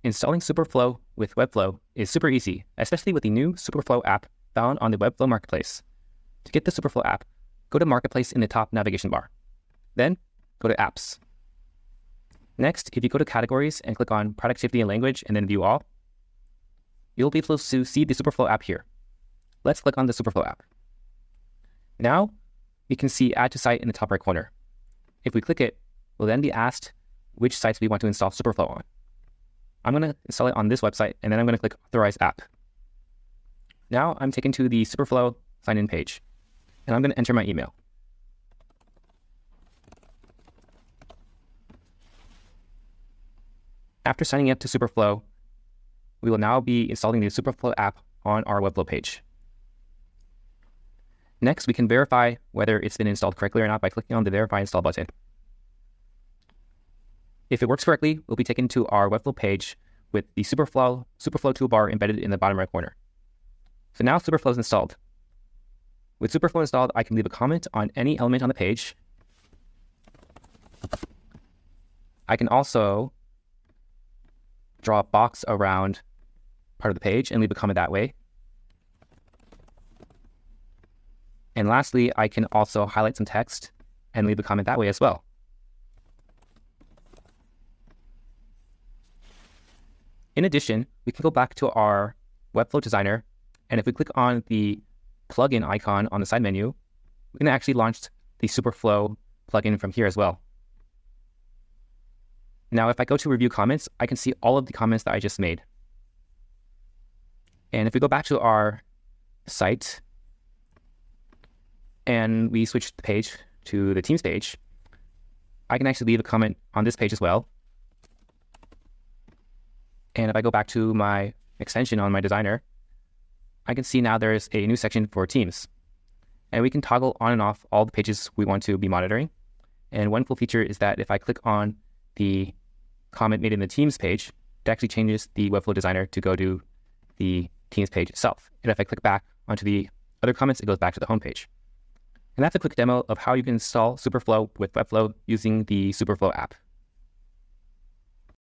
Installing Superflow with Webflow is super easy, especially with the new Superflow app found on the Webflow Marketplace. To get the Superflow app, go to Marketplace in the top navigation bar. Then, go to Apps. Next, if you go to Categories and click on Productivity and Language and then View All, you'll be able to see the Superflow app here. Let's click on the Superflow app. Now, we can see Add to Site in the top right corner. If we click it, we'll then be asked which sites we want to install Superflow on. I'm going to install it on this website, and then I'm going to click Authorize App. Now I'm taken to the Superflow sign-in page, and I'm going to enter my email. After signing up to Superflow, we will now be installing the Superflow app on our Webflow page. Next, we can verify whether it's been installed correctly or not by clicking on the Verify Install button. If it works correctly, we'll be taken to our Webflow page with the Superflow toolbar embedded in the bottom right corner. So now Superflow is installed. With Superflow installed, I can leave a comment on any element on the page. I can also draw a box around part of the page and leave a comment that way. And lastly, I can also highlight some text and leave a comment that way as well. In addition, we can go back to our Webflow designer, and if we click on the plugin icon on the side menu, we can actually launch the Superflow plugin from here as well. Now, if I go to review comments, I can see all of the comments that I just made. And if we go back to our site and we switch the page to the Teams page, I can actually leave a comment on this page as well. And if I go back to my extension on my designer, I can see now there's a new section for Teams. And we can toggle on and off all the pages we want to be monitoring. And one cool feature is that if I click on the comment made in the Teams page, it actually changes the Webflow designer to go to the Teams page itself. And if I click back onto the other comments, it goes back to the home page. And that's a quick demo of how you can install Superflow with Webflow using the Superflow app.